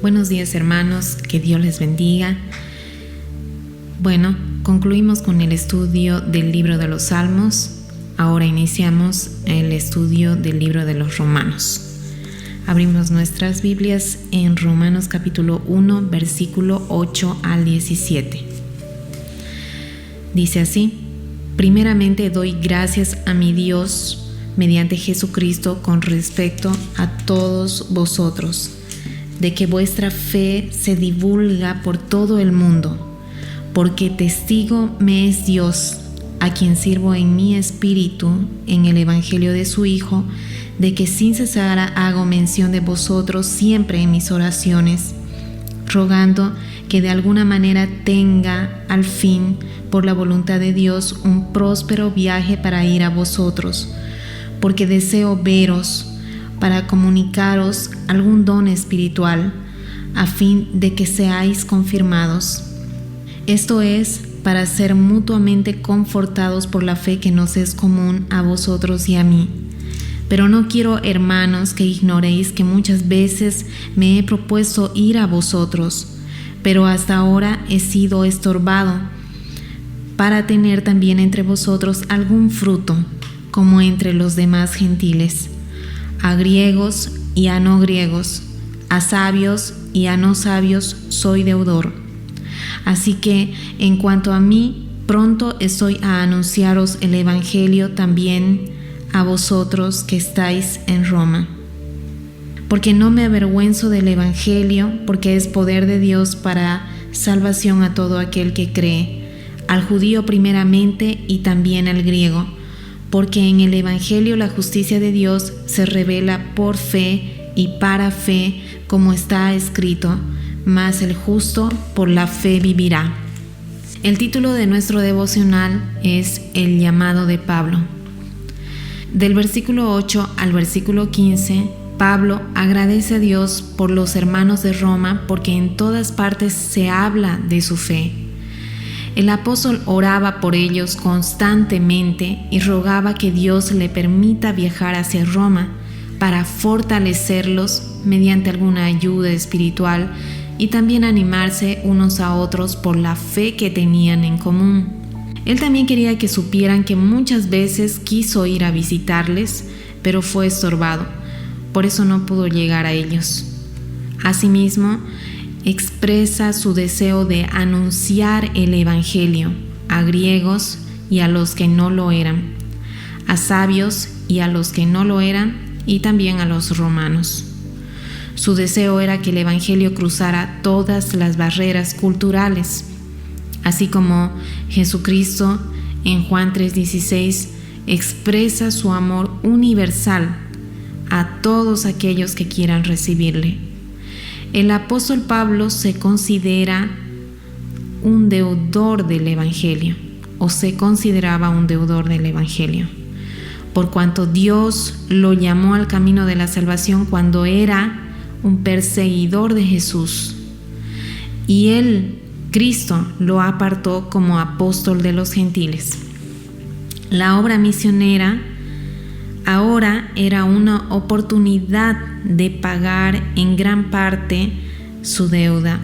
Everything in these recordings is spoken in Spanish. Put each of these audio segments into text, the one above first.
Buenos días, hermanos, que Dios les bendiga. Bueno, concluimos con el estudio del libro de los Salmos. Ahora iniciamos el estudio del libro de los Romanos. Abrimos nuestras Biblias en Romanos capítulo 1, versículo 8 al 17. Dice así: primeramente doy gracias a mi Dios mediante Jesucristo con respecto a todos vosotros, de que vuestra fe se divulga por todo el mundo, porque testigo me es Dios, a quien sirvo en mi espíritu en el evangelio de su Hijo, de que sin cesar hago mención de vosotros siempre en mis oraciones, rogando que de alguna manera tenga al fin, por la voluntad de Dios, un próspero viaje para ir a vosotros, porque deseo veros para comunicaros algún don espiritual, a fin de que seáis confirmados. Esto es, para ser mutuamente confortados por la fe que nos es común a vosotros y a mí. Pero no quiero, hermanos, que ignoréis que muchas veces me he propuesto ir a vosotros, pero hasta ahora he sido estorbado, para tener también entre vosotros algún fruto, como entre los demás gentiles, a griegos y a no griegos, a sabios y a no sabios soy deudor. Así que, en cuanto a mí, pronto estoy a anunciaros el evangelio también a vosotros que estáis en Roma. Porque no me avergüenzo del evangelio, porque es poder de Dios para salvación a todo aquel que cree, al judío primeramente y también al griego, porque en el evangelio la justicia de Dios se revela por fe y para fe, como está escrito: mas el justo por la fe vivirá. El título de nuestro devocional es El llamado de Pablo. Del versículo 8 al versículo 15, Pablo agradece a Dios por los hermanos de Roma, porque en todas partes se habla de su fe. El apóstol oraba por ellos constantemente y rogaba que Dios le permita viajar hacia Roma para fortalecerlos mediante alguna ayuda espiritual y también animarse unos a otros por la fe que tenían en común. Él también quería que supieran que muchas veces quiso ir a visitarles, pero fue estorbado, por eso no pudo llegar a ellos. Asimismo, expresa su deseo de anunciar el evangelio a griegos y a los que no lo eran, a sabios y a los que no lo eran, y también a los romanos. Su deseo era que el evangelio cruzara todas las barreras culturales, así como Jesucristo en Juan 3:16 expresa su amor universal a todos aquellos que quieran recibirle. El apóstol Pablo se considera un deudor del evangelio, o se consideraba un deudor del evangelio, por cuanto Dios lo llamó al camino de la salvación cuando era un perseguidor de Jesús, y él, Cristo, lo apartó como apóstol de los gentiles. La obra misionera ahora era una oportunidad de pagar en gran parte su deuda.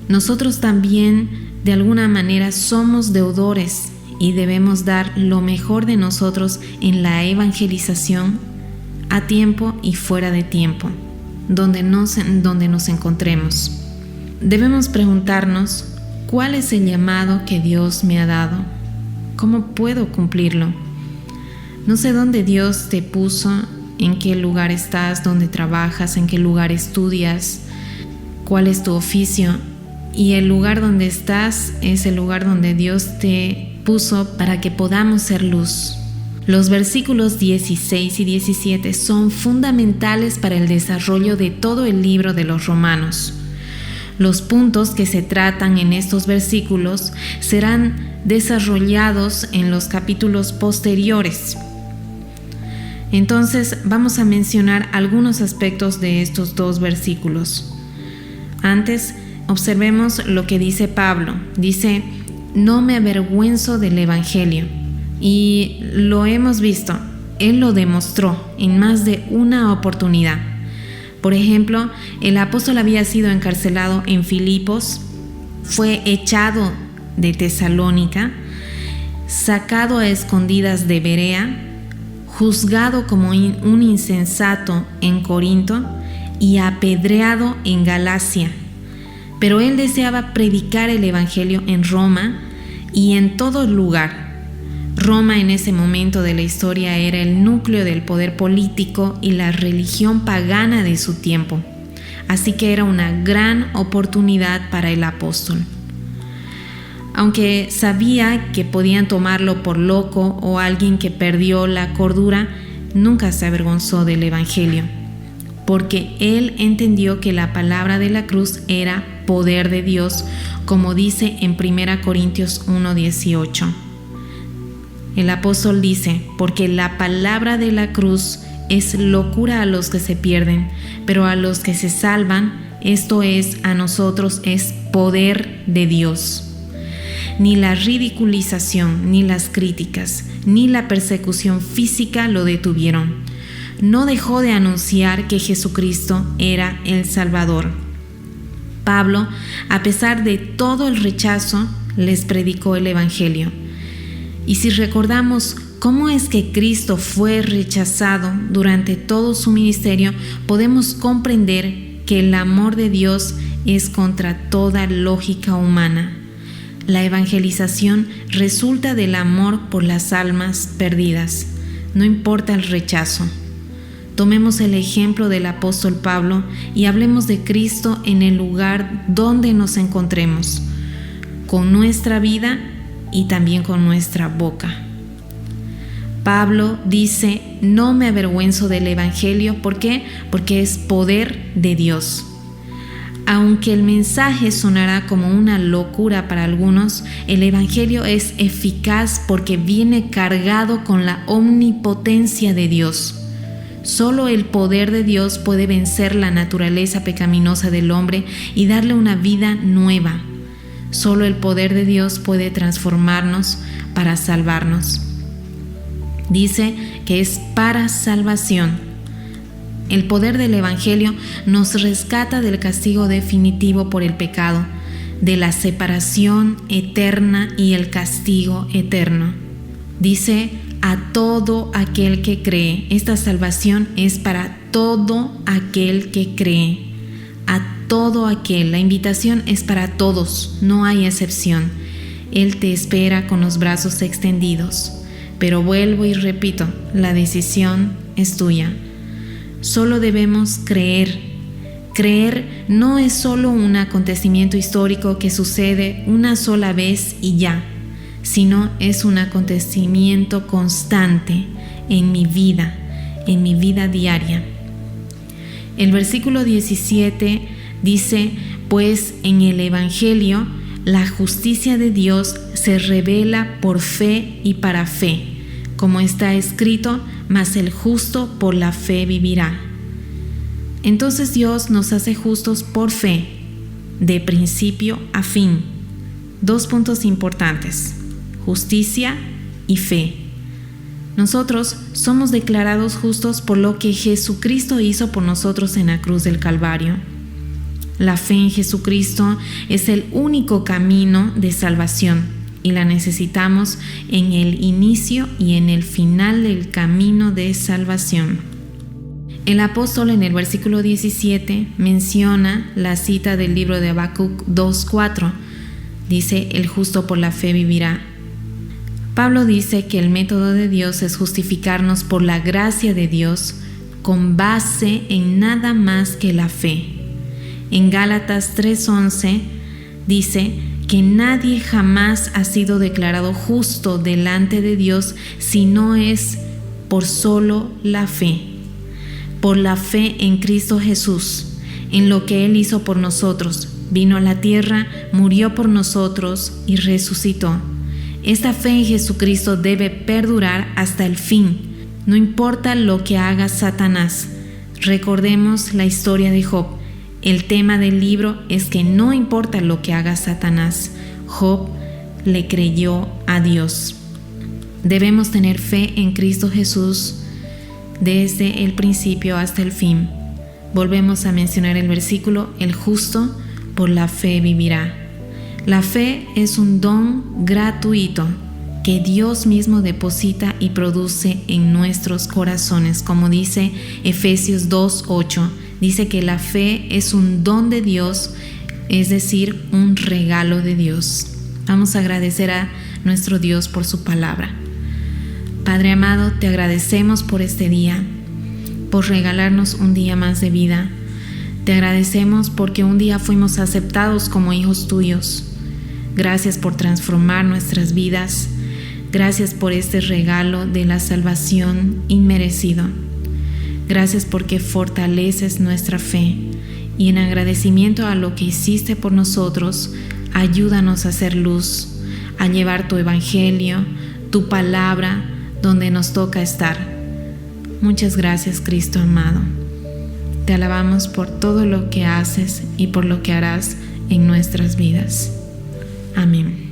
Nosotros también, de alguna manera, somos deudores y debemos dar lo mejor de nosotros en la evangelización, a tiempo y fuera de tiempo, donde nos encontremos. Debemos preguntarnos: ¿cuál es el llamado que Dios me ha dado? ¿Cómo puedo cumplirlo? No sé dónde Dios te puso, en qué lugar estás, dónde trabajas, en qué lugar estudias, cuál es tu oficio. Y el lugar donde estás es el lugar donde Dios te puso para que podamos ser luz. Los versículos 16 y 17 son fundamentales para el desarrollo de todo el libro de los Romanos. Los puntos que se tratan en estos versículos serán desarrollados en los capítulos posteriores. Entonces vamos a mencionar algunos aspectos de estos dos versículos. Antes, observemos lo que dice Pablo. Dice: no me avergüenzo del evangelio. Y lo hemos visto, él lo demostró en más de una oportunidad. Por ejemplo, el apóstol había sido encarcelado en Filipos, fue echado de Tesalónica, sacado a escondidas de Berea, juzgado como un insensato en Corinto y apedreado en Galacia. Pero él deseaba predicar el evangelio en Roma y en todo lugar. Roma en ese momento de la historia era el núcleo del poder político y la religión pagana de su tiempo. Así que era una gran oportunidad para el apóstol. Aunque sabía que podían tomarlo por loco o alguien que perdió la cordura, nunca se avergonzó del evangelio, porque él entendió que la palabra de la cruz era poder de Dios, como dice en 1 Corintios 1:18. El apóstol dice, porque la palabra de la cruz es locura a los que se pierden, pero a los que se salvan, esto es, a nosotros es poder de Dios. Ni la ridiculización, ni las críticas, ni la persecución física lo detuvieron. No dejó de anunciar que Jesucristo era el Salvador. Pablo, a pesar de todo el rechazo, les predicó el evangelio. Y si recordamos cómo es que Cristo fue rechazado durante todo su ministerio, podemos comprender que el amor de Dios es contra toda lógica humana. La evangelización resulta del amor por las almas perdidas, no importa el rechazo. Tomemos el ejemplo del apóstol Pablo y hablemos de Cristo en el lugar donde nos encontremos, con nuestra vida y también con nuestra boca. Pablo dice, no me avergüenzo del evangelio. ¿Por qué? Porque es poder de Dios. Aunque el mensaje sonará como una locura para algunos, el evangelio es eficaz porque viene cargado con la omnipotencia de Dios. Solo el poder de Dios puede vencer la naturaleza pecaminosa del hombre y darle una vida nueva. Solo el poder de Dios puede transformarnos para salvarnos. Dice que es para salvación. El poder del evangelio nos rescata del castigo definitivo por el pecado, de la separación eterna y el castigo eterno. Dice, a todo aquel que cree. Esta salvación es para todo aquel que cree. A todo aquel. La invitación es para todos, no hay excepción. Él te espera con los brazos extendidos. Pero vuelvo y repito, la decisión es tuya. Solo debemos creer. Creer no es solo un acontecimiento histórico que sucede una sola vez y ya, sino es un acontecimiento constante en mi vida diaria. El versículo 17 dice, pues en el Evangelio la justicia de Dios se revela por fe y para fe, como está escrito, mas el justo por la fe vivirá. Entonces Dios nos hace justos por fe, de principio a fin. 2 puntos importantes: justicia y fe. Nosotros somos declarados justos por lo que Jesucristo hizo por nosotros en la cruz del Calvario. La fe en Jesucristo es el único camino de salvación y la necesitamos en el inicio y en el final del camino de salvación. El apóstol en el versículo 17 menciona la cita del libro de Habacuc 2:4. Dice, el justo por la fe vivirá. Pablo dice que el método de Dios es justificarnos por la gracia de Dios con base en nada más que la fe. En Gálatas 3:11 dice que nadie jamás ha sido declarado justo delante de Dios si no es por solo la fe. Por la fe en Cristo Jesús, en lo que Él hizo por nosotros. Vino a la tierra, murió por nosotros y resucitó. Esta fe en Jesucristo debe perdurar hasta el fin, no importa lo que haga Satanás. Recordemos la historia de Job. El tema del libro es que no importa lo que haga Satanás, Job le creyó a Dios. Debemos tener fe en Cristo Jesús desde el principio hasta el fin. Volvemos a mencionar el versículo: el justo por la fe vivirá. La fe es un don gratuito que Dios mismo deposita y produce en nuestros corazones, como dice Efesios 2:8. Dice que la fe es un don de Dios, es decir, un regalo de Dios. Vamos a agradecer a nuestro Dios por su palabra. Padre amado, te agradecemos por este día, por regalarnos un día más de vida. Te agradecemos porque un día fuimos aceptados como hijos tuyos. Gracias por transformar nuestras vidas. Gracias por este regalo de la salvación inmerecido. Gracias porque fortaleces nuestra fe. Y en agradecimiento a lo que hiciste por nosotros, ayúdanos a hacer luz, a llevar tu evangelio, tu palabra, donde nos toca estar. Muchas gracias, Cristo amado. Te alabamos por todo lo que haces y por lo que harás en nuestras vidas. Amén.